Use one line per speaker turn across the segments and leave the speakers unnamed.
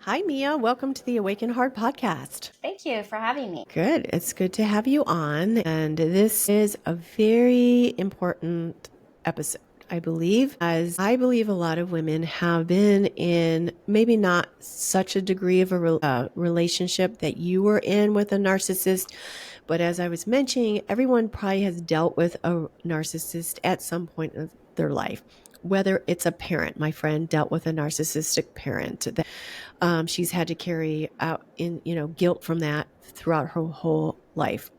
Hi, Mia. Welcome to the Awaken Heart podcast.
Thank you for having me.
Good. It's good to have you on. And this is a very important episode, I believe, as I believe a lot of women have been in maybe not such a degree of a relationship that you were in with a narcissist. But as I was mentioning, everyone probably has dealt with a narcissist at some point of their life. Whether it's a parent, my friend dealt with a narcissistic parent that she's had to carry out guilt from that throughout her whole life.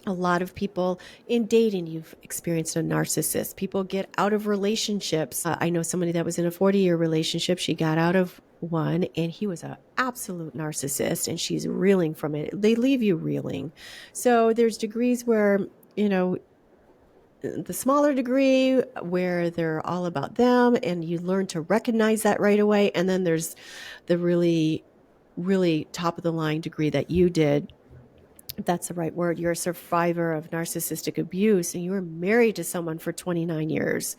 A lot of people in dating, you've experienced a narcissist. People get out of relationships. I know somebody that was in a 40-year relationship. She got out of one and he was an absolute narcissist and she's reeling from it. They leave you reeling. So there's degrees where, the smaller degree where they're all about them and you learn to recognize that right away. And then there's the really, really top of the line degree that you did. If that's the right word. You're a survivor of narcissistic abuse and you were married to someone for 29 years,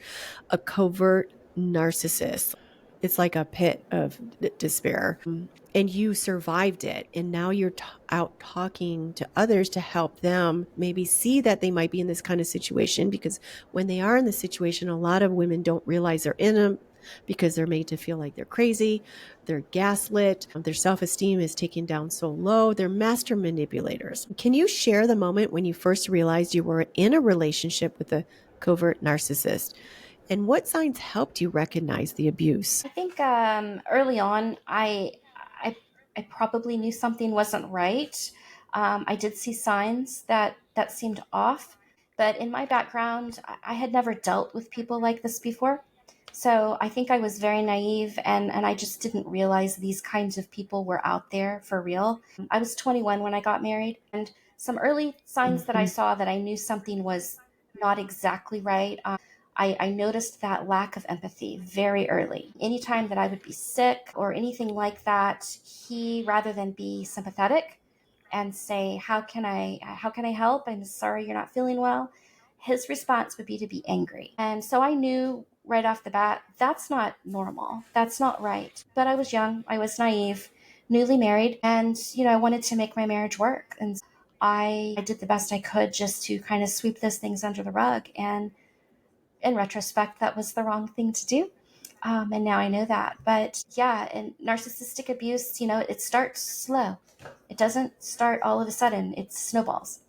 a covert narcissist. It's like a pit of despair. And you survived it. And now you're out talking to others to help them maybe see that they might be in this kind of situation, because when they are in the situation, a lot of women don't realize they're in them because they're made to feel like they're crazy. They're gaslit. Their self-esteem is taken down so low. They're master manipulators. Can you share the moment when you first realized you were in a relationship with a covert narcissist? And what signs helped you recognize the abuse?
I think early on, I probably knew something wasn't right. I did see signs that seemed off, but in my background, I had never dealt with people like this before. So I think I was very naive and I just didn't realize these kinds of people were out there for real. I was 21 when I got married, and some early signs that I saw that I knew something was not exactly right. I noticed that lack of empathy very early. Anytime that I would be sick or anything like that, he, rather than be sympathetic and say, how can I help? I'm sorry you're not feeling well. His response would be to be angry. And so I knew right off the bat, that's not normal. That's not right. But I was young, I was naive, newly married, and I wanted to make my marriage work. And I did the best I could just to kind of sweep those things under the rug. And in retrospect, that was the wrong thing to do. And now I know that. But yeah, and narcissistic abuse, it starts slow. It doesn't start all of a sudden, it snowballs.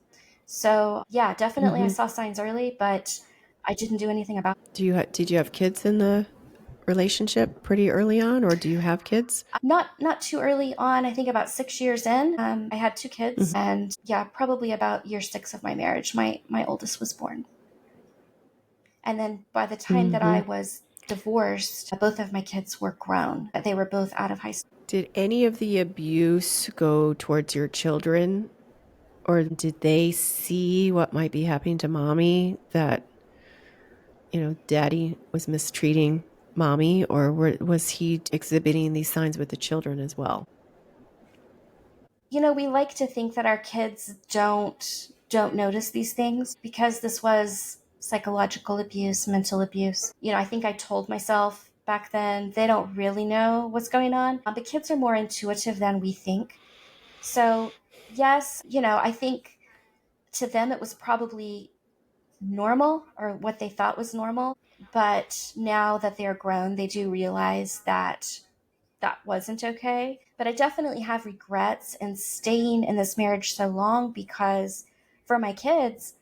So yeah, definitely I saw signs early, but I didn't do anything about it.
Did you have kids in the relationship pretty early on, or do you have kids?
Not too early on. I think about 6 years in, I had two kids, and yeah, probably about year 6 of my marriage, my oldest was born. And then by the time that I was divorced, both of my kids were grown. They were both out of high school.
Did any of the abuse go towards your children, or did they see what might be happening to mommy, that, daddy was mistreating mommy, or was he exhibiting these signs with the children as well?
We like to think that our kids don't notice these things because this was psychological abuse, mental abuse. I think I told myself back then they don't really know what's going on. But kids are more intuitive than we think. So, yes, I think to them it was probably normal, or what they thought was normal. But now that they're grown, they do realize that that wasn't okay. But I definitely have regrets in staying in this marriage so long, because for my kids,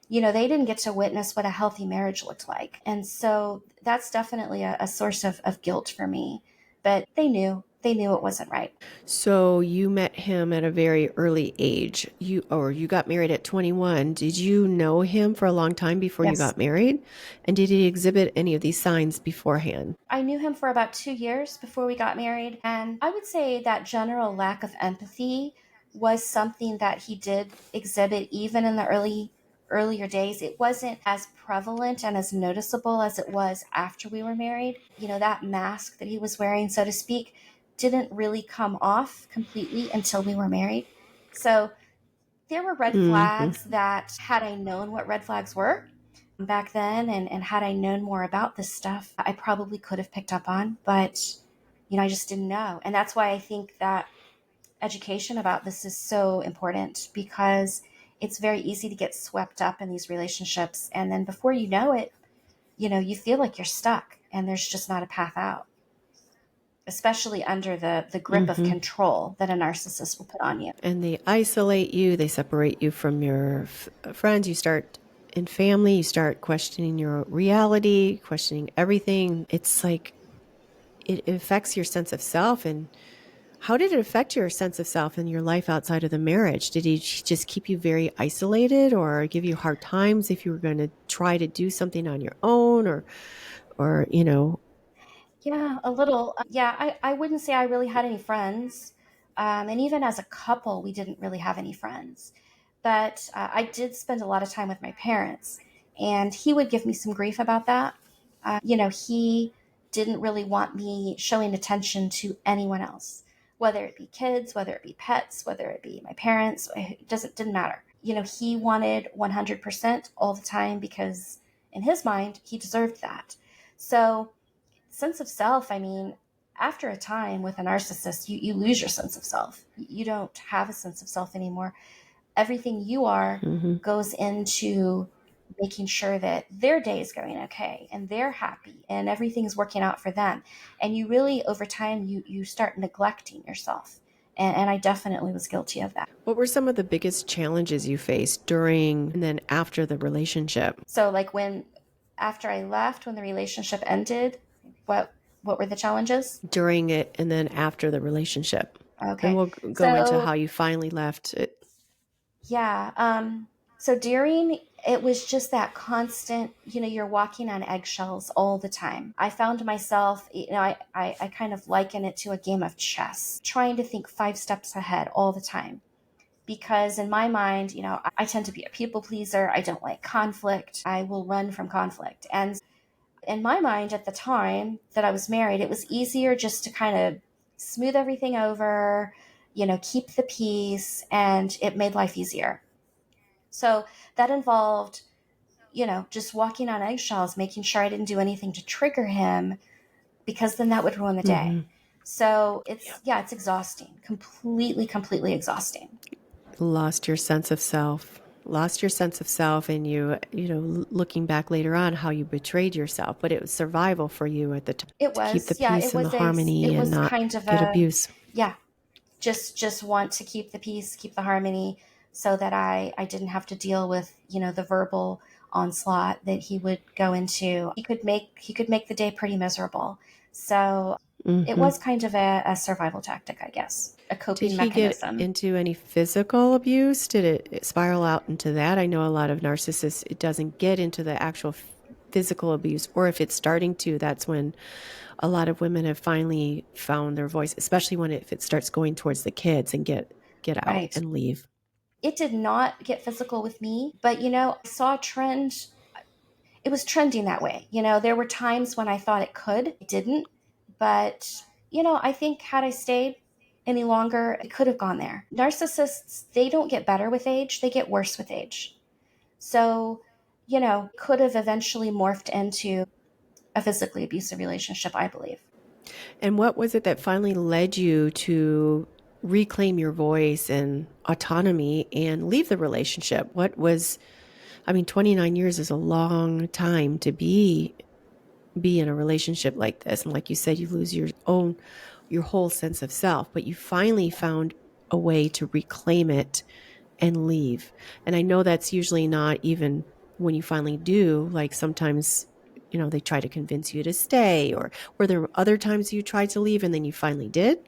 they didn't get to witness what a healthy marriage looked like. And so that's definitely a source of guilt for me. But they knew it wasn't right.
So you met him at a very early age. You got married at 21. Did you know him for a long time before you
Yes.
got married? And did he exhibit any of these signs beforehand?
I knew him for about 2 years before we got married. And I would say that general lack of empathy was something that he did exhibit even in the earlier days. It wasn't as prevalent and as noticeable as it was after we were married. That mask that he was wearing, so to speak, didn't really come off completely until we were married. So there were red flags that, had I known what red flags were back then, and had I known more about this stuff, I probably could have picked up on. But I just didn't know. And that's why I think that education about this is so important, because it's very easy to get swept up in these relationships. And then before you know it, you feel like you're stuck and there's just not a path out, especially under the grip of
Mm-hmm.
control that a narcissist will put on you.
And they isolate you, they separate you from your friends. You start in family, you start questioning your reality, questioning everything. It's like it affects your sense of self. And how did it affect your sense of self and your life outside of the marriage? Did he just keep you very isolated or give you hard times if you were going to try to do something on your own or,
Yeah, a little. Yeah, I wouldn't say I really had any friends. And even as a couple, we didn't really have any friends. But I did spend a lot of time with my parents, and he would give me some grief about that. He didn't really want me showing attention to anyone else, whether it be kids, whether it be pets, whether it be my parents. It didn't matter. He wanted 100% all the time because in his mind, he deserved that. So sense of self, I mean, after a time with a narcissist, you lose your sense of self. You don't have a sense of self anymore. Everything you are
mm-hmm.
goes into making sure that their day is going okay and they're happy and everything's working out for them. And you really, over time, you start neglecting yourself. And I definitely was guilty of that.
What were some of the biggest challenges you faced during and then after the relationship?
So, like, after I left, when the relationship ended, what were the challenges?
During it and then after the relationship. And
Okay.
we'll go into
So
how you finally left it.
yeah. So during, it was just that constant, you're walking on eggshells all the time. I found myself, I kind of liken it to a game of chess, trying to think 5 steps ahead all the time. Because in my mind, I tend to be a people pleaser. I don't like conflict. I will run from conflict. And in my mind at the time that I was married, it was easier just to kind of smooth everything over, keep the peace, and it made life easier. So that involved, just walking on eggshells, making sure I didn't do anything to trigger him, because then that would ruin the day.
Mm-hmm.
So
Yeah.
it's exhausting, completely, completely exhausting.
Lost your sense of self. Lost your sense of self, and looking back later on, how you betrayed yourself. But it was survival for you at the time
It
to keep the
was, yeah,
peace and the harmony
it
and
was
not
kind of
get abuse.
yeah, just want to keep the peace, keep the harmony, so that I didn't have to deal with, the verbal onslaught that he would go into. He could make the day pretty miserable. So it
Mm-hmm.
was kind of a survival tactic, I guess, a
Did
coping
he get
mechanism.
into any physical abuse? Did it spiral out into that? I know a lot of narcissists, it doesn't get into the actual physical abuse, or if it's starting to, that's when a lot of women have finally found their voice, especially when if it starts going towards the kids and get out
Right.
and leave.
It did not get physical with me, but I saw a trend. It was trending that way. There were times when I thought it could, it didn't. But, I think had I stayed any longer, it could have gone there. Narcissists, they don't get better with age, they get worse with age. So, could have eventually morphed into a physically abusive relationship, I believe.
And what was it that finally led you to reclaim your voice and autonomy and leave the relationship? What was, I mean, 29 years is a long time to be in a relationship like this. And like you said, you lose your whole sense of self, but you finally found a way to reclaim it and leave. And I know that's usually not even when you finally do, like sometimes, they try to convince you to stay, or were there other times you tried to leave and then you finally did?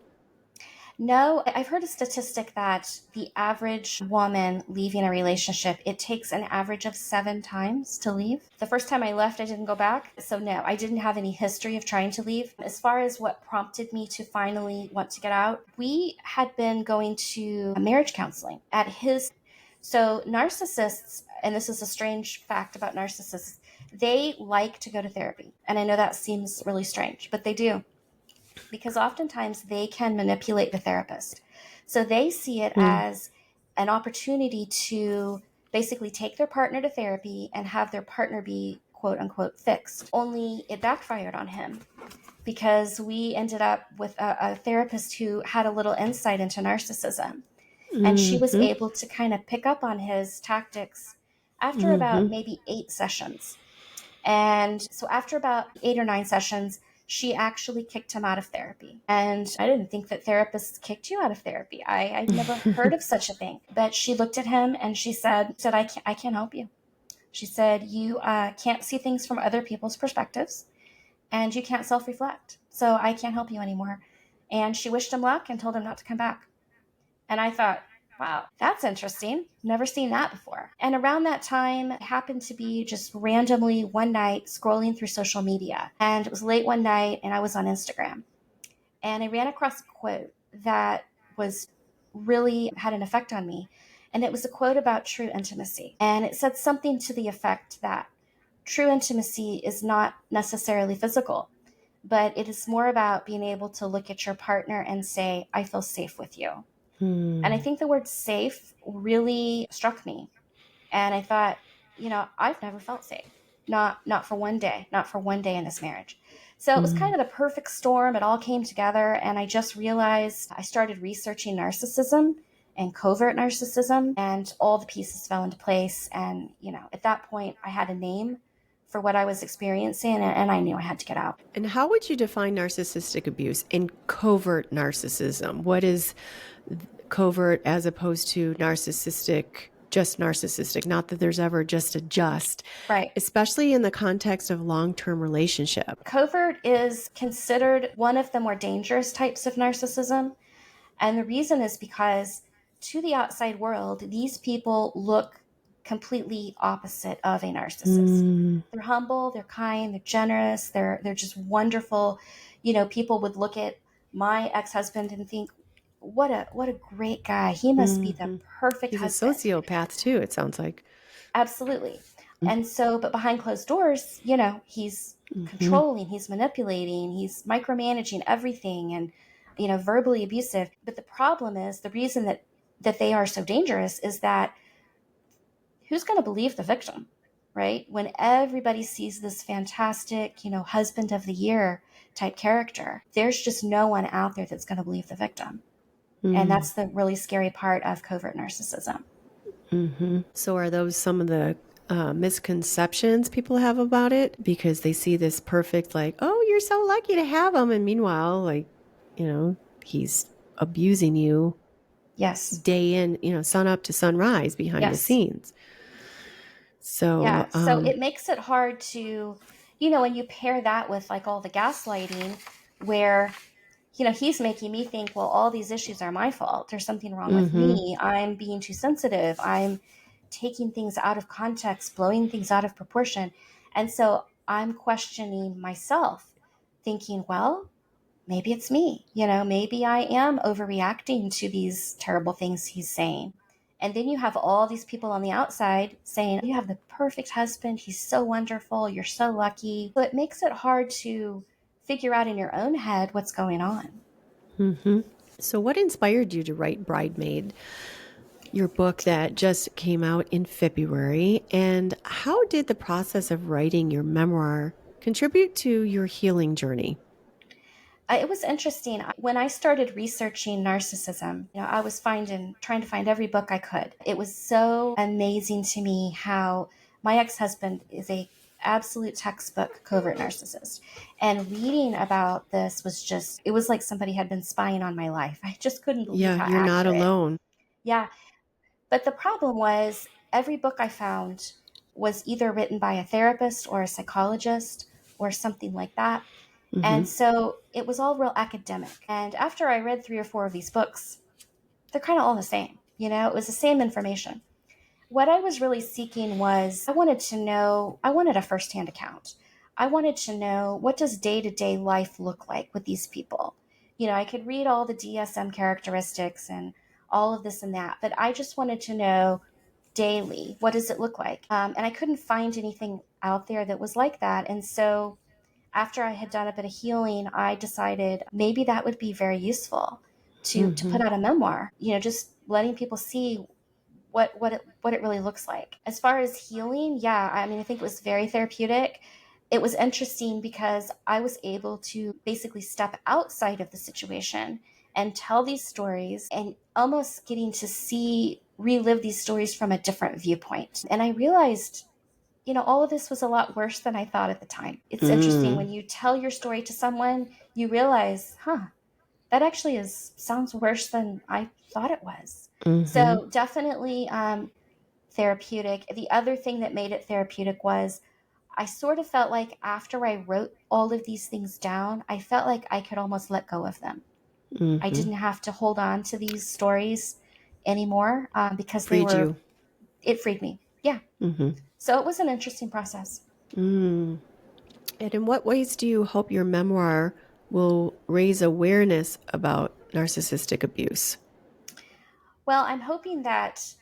No, I've heard a statistic that the average woman leaving a relationship, it takes an average of 7 times to leave. The first time I left, I didn't go back. So, no, I didn't have any history of trying to leave. As far as what prompted me to finally want to get out, we had been going to marriage counseling at his. So, narcissists, and this is a strange fact about narcissists, they like to go to therapy. And I know that seems really strange, but they do, because oftentimes they can manipulate the therapist. So they see it
Mm.
as an opportunity to basically take their partner to therapy and have their partner be quote unquote fixed. Only it backfired on him, because we ended up with a therapist who had a little insight into narcissism. And she was
Mm-hmm.
able to kind of pick up on his tactics after about
Mm-hmm.
maybe 8 sessions. And so after about 8 or 9 sessions, she actually kicked him out of therapy. And I didn't think that therapists kicked you out of therapy. I'd never heard of such a thing. But she looked at him and she said, I can't help you. She said, you can't see things from other people's perspectives and you can't self reflect. So I can't help you anymore. And she wished him luck and told him not to come back. And I thought, wow, that's interesting. Never seen that before. And around that time, it happened to be just randomly one night scrolling through social media. And it was late one night and I was on Instagram. And I ran across a quote that was really had an effect on me. And it was a quote about true intimacy. And it said something to the effect that true intimacy is not necessarily physical, but it is more about being able to look at your partner and say, I feel safe with you. And I think the word safe really struck me. And I thought, I've never felt safe. Not for one day, not for one day in this marriage. So it was kind of the perfect storm. It all came together. And I just realized I started researching narcissism and covert narcissism, and all the pieces fell into place. And, at that point, I had a name for what I was experiencing, and I knew I had to get out.
And how would you define narcissistic abuse and covert narcissism? What is covert as opposed to narcissistic, just narcissistic? Not that there's ever just a just,
Right.
especially in the context of long-term relationship.
Covert is considered one of the more dangerous types of narcissism. And the reason is because to the outside world, these people look completely opposite of a narcissist. They're humble, they're kind, they're generous, they're just wonderful. People would look at my ex-husband and think, what a great guy. He must be the perfect
He's a
husband.
sociopath too, it sounds like.
Absolutely. And so, but behind closed doors, he's controlling, he's manipulating, he's micromanaging everything and, verbally abusive. But the problem is the reason that they are so dangerous is that who's going to believe the victim, right? When everybody sees this fantastic, husband of the year type character, there's just no one out there that's going to believe the victim. And that's the really scary part of covert narcissism.
So are those some of the misconceptions people have about it? Because they see this perfect, like, oh, you're so lucky to have him. And meanwhile, like, he's abusing you
Yes.
day in, sun up to sunrise behind the
Yes.
scenes. So,
yeah. So it makes it hard to, when you pair that with like all the gaslighting where, he's making me think, well, all these issues are my fault. There's something wrong with me. I'm being too sensitive. I'm taking things out of context, blowing things out of proportion. And so I'm questioning myself, thinking, well, maybe it's me. Maybe I am overreacting to these terrible things he's saying. And then you have all these people on the outside saying, you have the perfect husband. He's so wonderful. You're so lucky. So it makes it hard to figure out in your own head what's going on.
So what inspired you to write Bridesmaid, your book that just came out in February? And how did the process of writing your memoir contribute to your healing journey?
It was interesting. When I started researching narcissism, I was trying to find every book I could. It was so amazing to me how my ex-husband is a absolute textbook covert narcissist. And reading about this it was like somebody had been spying on my life. I just couldn't believe
Yeah,
how
you're not
accurate.
alone.
Yeah. But the problem was every book I found was either written by a therapist or a psychologist or something like that. And so it was all real academic. And after I read 3 or 4 of these books, they're kind of all the same. It was the same information. What I was really seeking was I wanted a firsthand account. I wanted to know, what does day-to-day life look like with these people? I could read all the DSM characteristics and all of this and that, but I just wanted to know daily, what does it look like? And I couldn't find anything out there that was like that. And so after I had done a bit of healing, I decided maybe that would be very useful to put out a memoir, just letting people see what it really looks like. As far as healing, yeah, I mean, I think it was very therapeutic. it was interesting because I was able to basically step outside of the situation and tell these stories and almost getting to relive these stories from a different viewpoint. And I realized, all of this was a lot worse than I thought at the time. It's interesting
Mm.
when you tell your story to someone, you realize, that actually sounds worse than I thought it was.
Mm-hmm.
So definitely therapeutic. The other thing that made it therapeutic was I sort of felt like after I wrote all of these things down, I felt like I could almost let go of them. I
Mm-hmm.
didn't have to hold on to these stories anymore because
Freed you.
it freed me. Yeah.
Mm-hmm.
So it was an interesting process.
Mm. And in what ways do you hope your memoir will raise awareness about narcissistic abuse?
Well, I'm hoping that,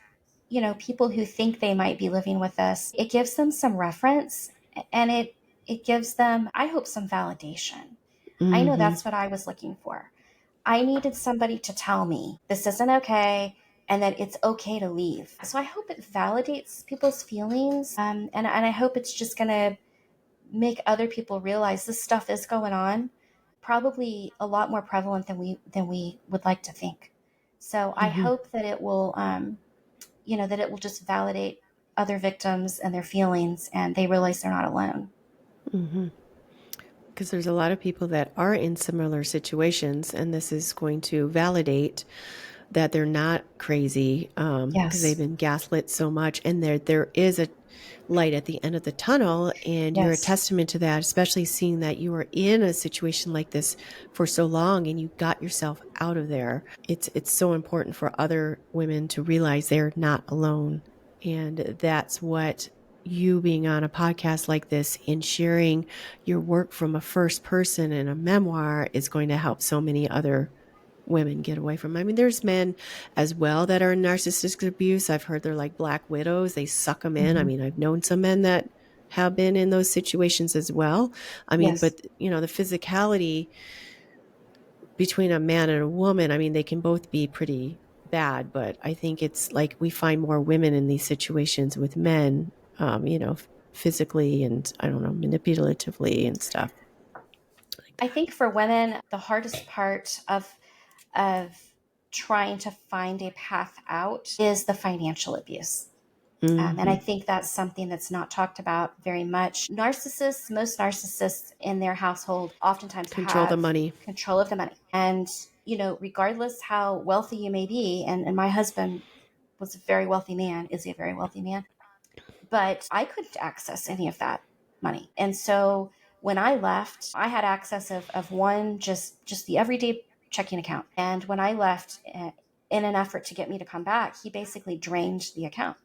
people who think they might be living with us, it gives them some reference and it gives them, I hope, some validation. I know
Mm-hmm.
that's what I was looking for. I needed somebody to tell me this isn't okay and that it's okay to leave. So I hope it validates people's feelings. And I hope it's just going to make other people realize this stuff is going on, probably a lot more prevalent than we would like to think. So I
Mm-hmm.
hope that it will, that it will just validate other victims and their feelings and they realize they're not alone.
Mm-hmm. Because there's a lot of people that are in similar situations, and this is going to validate that they're not crazy because they've
Yes.
been gaslit so much, and there is a light at the end of the tunnel, and you're a
Yes.
testament to that, especially seeing that you were in a situation like this for so long and you got yourself out of there. It's so important for other women to realize they're not alone, and that's what you being on a podcast like this and sharing your work from a first person in a memoir is going to help so many other women get away from. I mean, there's men as well that are in narcissistic abuse. I've heard they're like black widows. They suck them in. I
Hmm.
mean, I've known some men that have been in those situations as well. I mean,
Yes.
but the physicality between a man and a woman, I mean, they can both be pretty bad, but I think it's like we find more women in these situations with men, physically and I don't know, manipulatively and stuff like
I
that.
think for women, the hardest part of trying to find a path out is the financial abuse. And I
Mm-hmm.
think that's something that's not talked about very much. Most narcissists in their household oftentimes
Control the
have
money.
control of the money. And, regardless how wealthy you may be, and my husband was a very wealthy man, is a very wealthy man, but I couldn't access any of that money. And so when I left, I had access of one, just the everyday checking account. And when I left, in an effort to get me to come back, he basically drained the account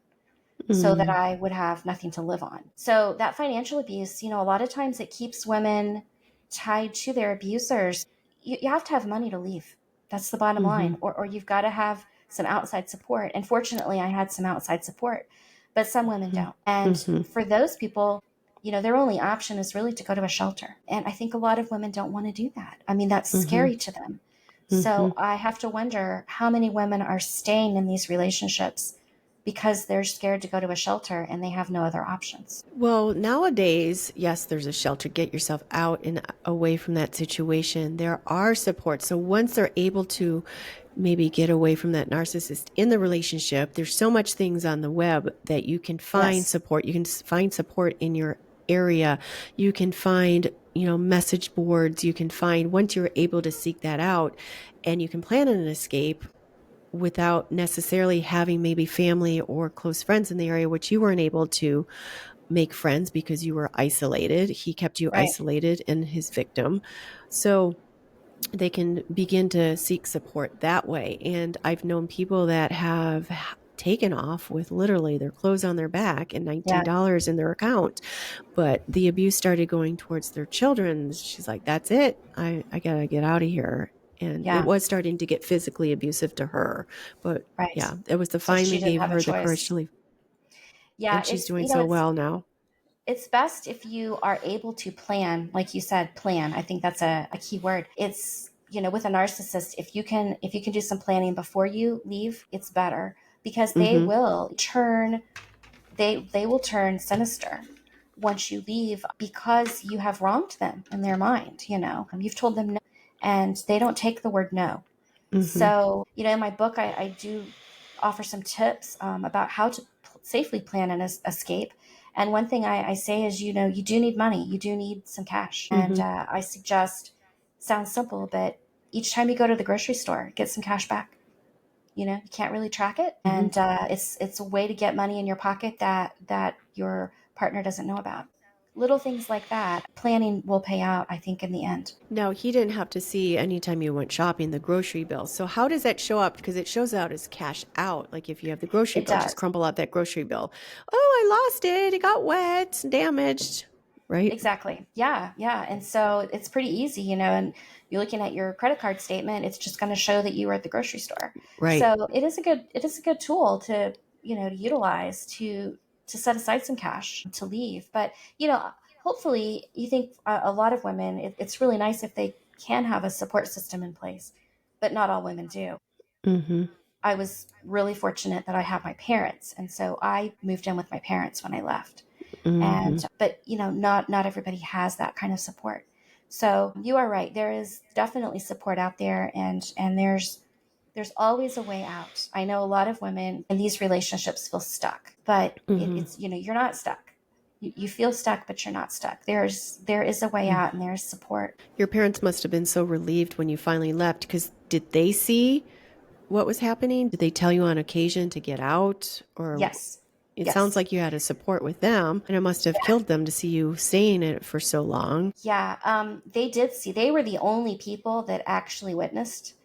so that
Mm.
I would have nothing to live on. So that financial abuse, a lot of times it keeps women tied to their abusers. You have to have money to leave. That's the bottom
Mm-hmm.
line. Or you've got to have some outside support. And fortunately, I had some outside support, but some women don't. And
Mm-hmm.
for those people, their only option is really to go to a shelter. And I think a lot of women don't want to do that. I mean, that's
Mm-hmm.
scary to them.
Mm-hmm.
So I have to wonder how many women are staying in these relationships because they're scared to go to a shelter and they have no other options.
Well, nowadays, yes, there's a shelter. Get yourself out and away from that situation. There are supports. So once they're able to maybe get away from that narcissist in the relationship, there's so much things on the web that you can find
Yes.
support. You can find support in your area. You can find, message boards. You can find once you're able to seek that out and you can plan an escape without necessarily having maybe family or close friends in the area, which you weren't able to make friends because you were isolated. He kept you
Right.
isolated and his victim. So they can begin to seek support that way. And I've known people that have taken off with literally their clothes on their back and
Yeah.
$19 in their account. But the abuse started going towards their children. She's like, that's it. I got to get out of here. And it
Yeah.
was starting to get physically abusive to her. But
Right.
yeah, it was the
So she
finally
didn't
gave
have a
her the courage
choice.
to leave.
Yeah.
And she's doing so well now.
It's best if you are able to plan, like you said, plan. I think that's a key word. It's, with a narcissist, if you can do some planning before you leave, it's better because they
Mm-hmm.
will turn, they will turn sinister. once you leave because you have wronged them in their mind. You've told them no, and they don't take the word no. So, in my book, I do offer some tips about how to safely plan an escape. And one thing I say is, you do need money. You do need some cash. And I suggest, sounds simple, but each time you go to the grocery store, get some cash back. You can't really track it. And it's a way to get money in your pocket that your partner doesn't know about. Little things like that, planning will pay out, I think, in the end.
Now, he didn't have to see anytime you went shopping the grocery bill. So how does that show up? Because it shows out as cash out. Like if you have the grocery
It
bill,
does.
just crumple out that grocery bill. Oh, I lost it. It got wet, damaged. Right?
Exactly. Yeah. Yeah. And so it's pretty easy, and you're looking at your credit card statement, it's just going to show that you were at the grocery store.
Right.
So it is a good tool to, to utilize to set aside some cash to leave. But, hopefully you think a lot of women, it's really nice if they can have a support system in place, but not all women do. I was really fortunate that I have my parents. And so I moved in with my parents when I left. But not everybody has that kind of support. So you are right. There is definitely support out there, and there's always a way out. I know a lot of women in these relationships feel stuck, but it's you're not stuck. You feel stuck, but you're not stuck. There is a way out, and there's support.
Your parents must have been so relieved when you finally left, because did they see what was happening? Did they tell you on occasion to get out? Or
Yes.
It
Yes.
sounds like you had a support with them, and it must have killed them to see you staying in it for so long.
Yeah, they did see. They were the only people that actually witnessed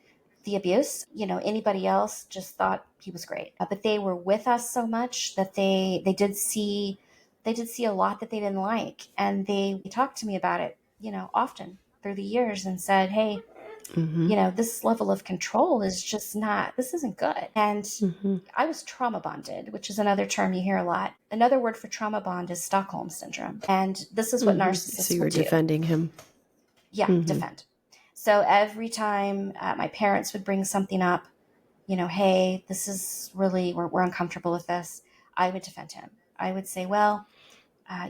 the abuse. Anybody else just thought he was great. But they were with us so much that they did see a lot that they didn't like, and they talked to me about it, often through the years, and said, "Hey, this level of control is just not. This isn't good." And I was trauma bonded, which is another term you hear a lot. Another word for trauma bond is Stockholm syndrome. And this is what narcissists
So you were
will do.
defending him.
Yeah, defend. So every time my parents would bring something up, hey, this is really, we're uncomfortable with this, I would defend him. I would say, well,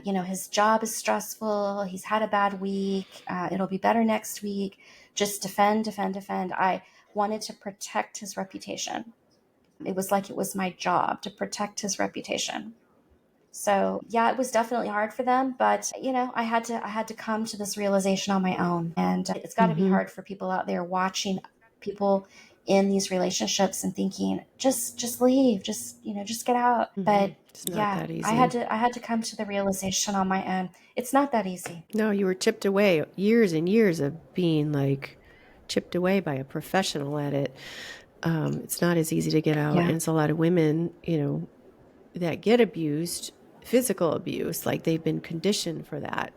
his job is stressful. He's had a bad week. It'll be better next week. Just defend, defend, defend. I wanted to protect his reputation. It was like it was my job to protect his reputation. So yeah, it was definitely hard for them, but I had to come to this realization on my own. And it's got to be hard for people out there watching people in these relationships and thinking, just leave, just get out. But
It's not
yeah,
that easy.
I had to come to the realization on my own. It's not that easy.
No, you were chipped away, years and years of being like chipped away by a professional at it. It's not as easy to get out.
Yeah.
And it's a lot of women, that get abused, physical abuse, like they've been conditioned for that.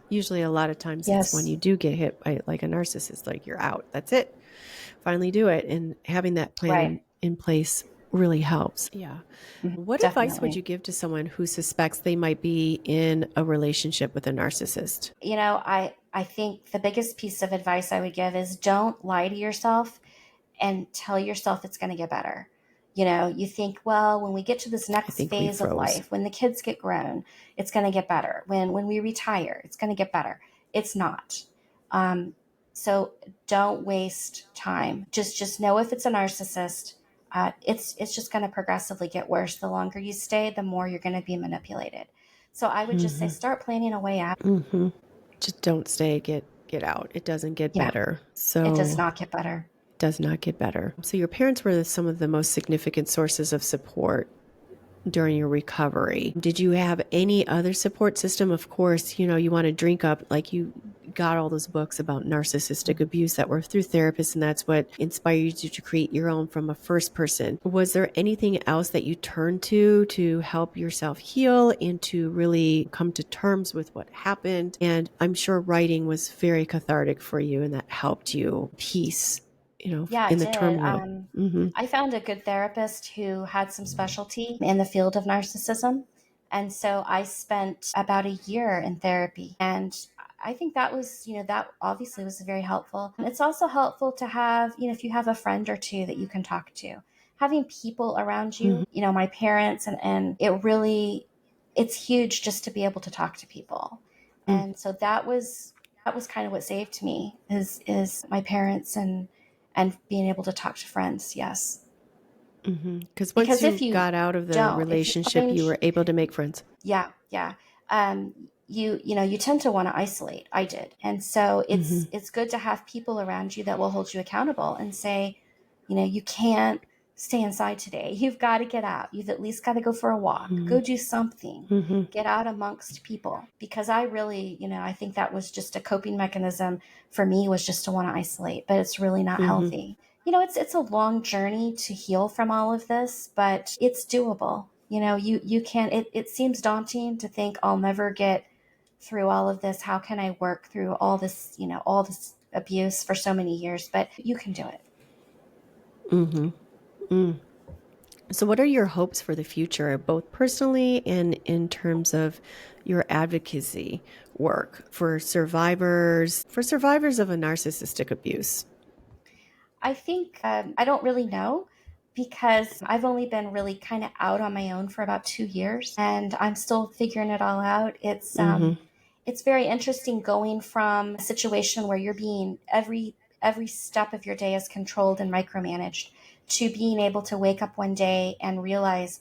Usually a lot of times it's when you do get hit by like a narcissist, like you're out, that's it, finally do it. And having that plan in place really helps. Yeah. What advice would you give to someone who suspects they might be in a relationship with a narcissist?
I think the biggest piece of advice I would give is don't lie to yourself and tell yourself it's going to get better. You think, well, when we get to this next phase of life, when the kids get grown, it's going to get better. When we retire, it's going to get better. It's not. So don't waste time. Just know if it's a narcissist, it's just going to progressively get worse. The longer you stay, the more you're going to be manipulated. So I would just say, start planning a way out.
Just don't stay, get out. It doesn't get better. So
it does not get better.
Does not get better. So your parents were some of the most significant sources of support during your recovery. Did you have any other support system? Of course, you want to drink up, like you got all those books about narcissistic abuse that were through therapists, and that's what inspired you to create your own from a first person. Was there anything else that you turned to help yourself heal and to really come to terms with what happened? And I'm sure writing was very cathartic for you, and that helped you peace.
Yeah,
in the
did.
turmoil.
I found a good therapist who had some specialty in the field of narcissism. And so I spent about a year in therapy. And I think that was, that obviously was very helpful. It's also helpful to have, if you have a friend or two that you can talk to, having people around you, my parents, and it really it's huge just to be able to talk to people. And so that was kind of what saved me is my parents and being able to talk to friends. Yes.
Because once
Because if
you
you
got out of the
don't, if you
relationship, you
find,
were able to make friends.
yeah, yeah. You tend to want to isolate. I did. And so it's good to have people around you that will hold you accountable and say, you can't stay inside today. You've got to get out. You've at least got to go for a walk, go do something, get out amongst people. Because I really, I think that was just a coping mechanism for me, was just to want to isolate, but it's really not healthy. It's a long journey to heal from all of this, but it's doable. You can, it seems daunting to think I'll never get through all of this. How can I work through all this abuse for so many years? But you can do it.
So, what are your hopes for the future, both personally and in terms of your advocacy work for survivors of a narcissistic abuse?
I think I don't really know, because I've only been really kind of out on my own for about 2 years, and I'm still figuring it all out. It's very interesting going from a situation where you're being every step of your day is controlled and micromanaged, to being able to wake up one day and realize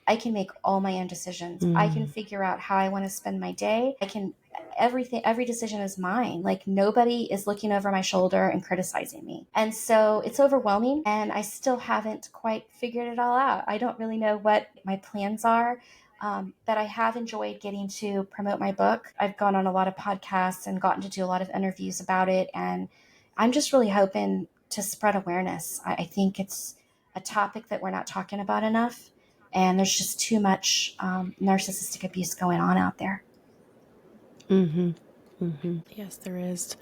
I can make all my own decisions. I can figure out how I want to spend my day. I can every decision is mine. Like, nobody is looking over my shoulder and criticizing me. And so it's overwhelming, and I still haven't quite figured it all out. I don't really know what my plans are. But I have enjoyed getting to promote my book. I've gone on a lot of podcasts and gotten to do a lot of interviews about it. And I'm just really hoping to spread awareness. I think it's a topic that we're not talking about enough. And there's just too much narcissistic abuse going on out there.
Yes, there is.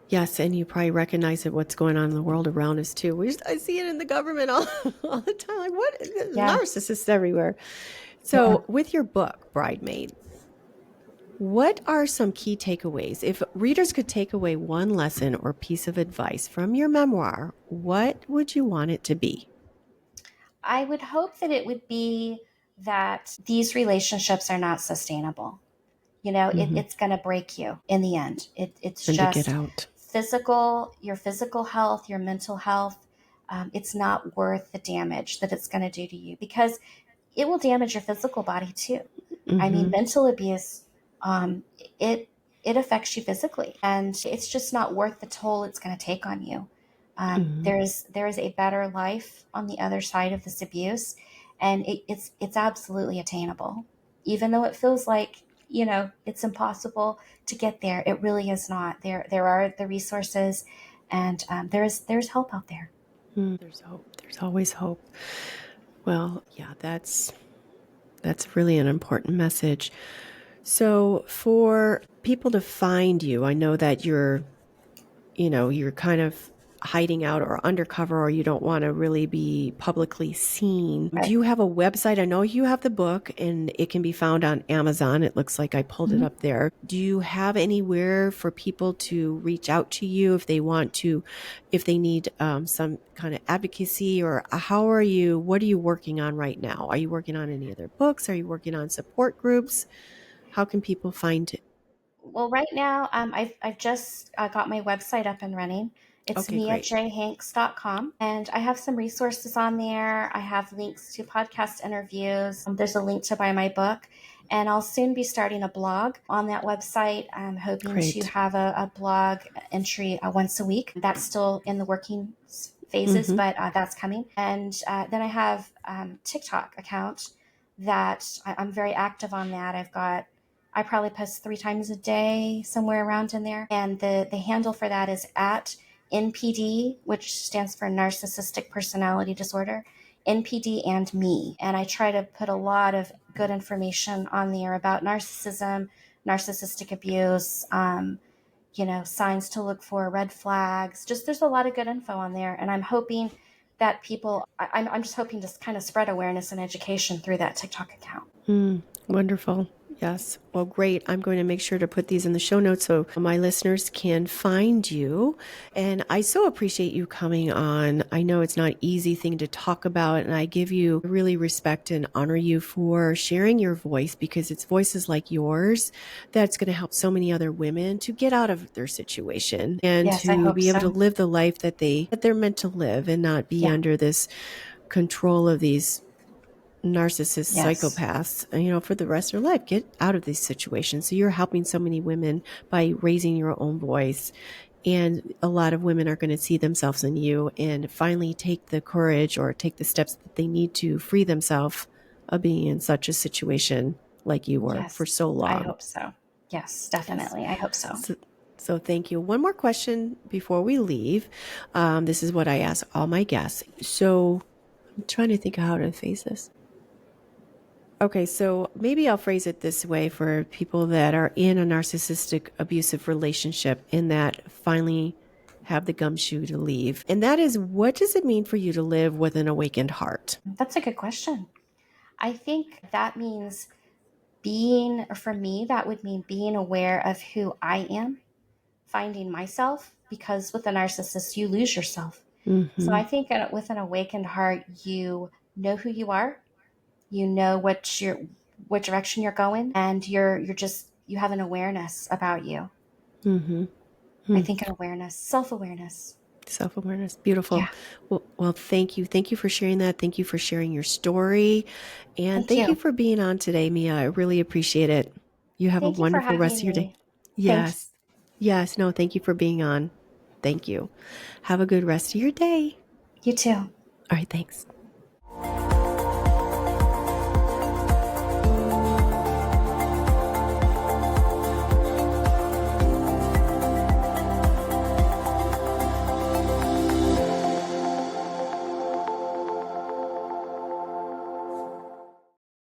Yes, and you probably recognize it, what's going on in the world around us too. I see it in the government all the time. Like, what? There's
Yeah.
narcissists everywhere. So, with your book, Bridesmaid, what are some key takeaways? If readers could take away one lesson or piece of advice from your memoir, what would you want it to be?
I would hope that it would be that these relationships are not sustainable. It's going to break you in the end. It's
And to get
just
out.
your physical health, your mental health. It's not worth the damage that it's going to do to you, because it will damage your physical body too. I mean, mental abuse, um, it it affects you physically, and it's just not worth the toll it's going to take on you. There is a better life on the other side of this abuse, and it's absolutely attainable, even though it feels like it's impossible to get there. It really is not. There are the resources, and there's help out there.
There's hope. There's always hope. Well, yeah, that's really an important message. So for people to find you, I know that you're kind of hiding out or undercover, or you don't want to really be publicly seen.
Right.
Do you have a website? I know you have the book and it can be found on Amazon. It looks like I pulled it up there. Do you have anywhere for people to reach out to you if they want to, if they need some kind of advocacy, or what are you working on right now? Are you working on any other books? Are you working on support groups? How can people find it?
Well, right now, I've just got my website up and running. It's
Okay, great.
miajhanks.com, and I have some resources on there. I have links to podcast interviews. There's a link to buy my book, and I'll soon be starting a blog on that website. I'm hoping to
Great.
have a blog entry once a week. That's still in the working phases, but that's coming. And then I have TikTok account that I'm very active on. That I probably post 3 times a day, somewhere around in there. And the handle for that is at NPD, which stands for Narcissistic Personality Disorder, NPD and me. And I try to put a lot of good information on there about narcissism, narcissistic abuse, signs to look for, red flags. Just there's a lot of good info on there. And I'm hoping that I'm just hoping to kind of spread awareness and education through that TikTok account.
Wonderful. Yes. Well, great. I'm going to make sure to put these in the show notes so my listeners can find you. And I so appreciate you coming on. I know it's not an easy thing to talk about, and I give you really respect and honor you for sharing your voice, because it's voices like yours that's going to help so many other women to get out of their situation and
Yes, I
to
hope
be able to
so.
live the life that they're meant to live, and not be
Yeah.
under this control of these narcissist
Yes.
psychopaths, for the rest of their life. Get out of these situations. So you're helping so many women by raising your own voice. And a lot of women are going to see themselves in you and finally take the courage or take the steps that they need to free themselves of being in such a situation like you were for
Yes.
so
I
long.
hope so. Yes,
Yes.
definitely. I hope so.
So thank you. One more question before we leave. This is what I ask all my guests. So I'm trying to think of how to phrase this. Okay, so maybe I'll phrase it this way for people that are in a narcissistic abusive relationship and that finally have the gumshoe to leave. And that is, what does it mean for you to live with an awakened heart?
That's a good question. I think that means being, or for me, that would mean being aware of who I am, finding myself, because with a narcissist, you lose yourself. So
Mm-hmm.
I think with an awakened heart, you know who you are, you know what direction you're going, and you're just, you have an awareness about you.
Mm-hmm.
I
Hmm.
think an awareness, self-awareness.
Self-awareness. Beautiful.
Yeah.
Well, thank you. Thank you for sharing that. Thank you for sharing your story. And
Thank
thank you
you.
for being on today, Mia. I really appreciate it. You have a
Thank you for
wonderful rest
having
of your day.
me. Thank you.
Yes. Yes. No, thank you for being on. Thank you. Have a good rest of your day.
You too.
All right. Thanks.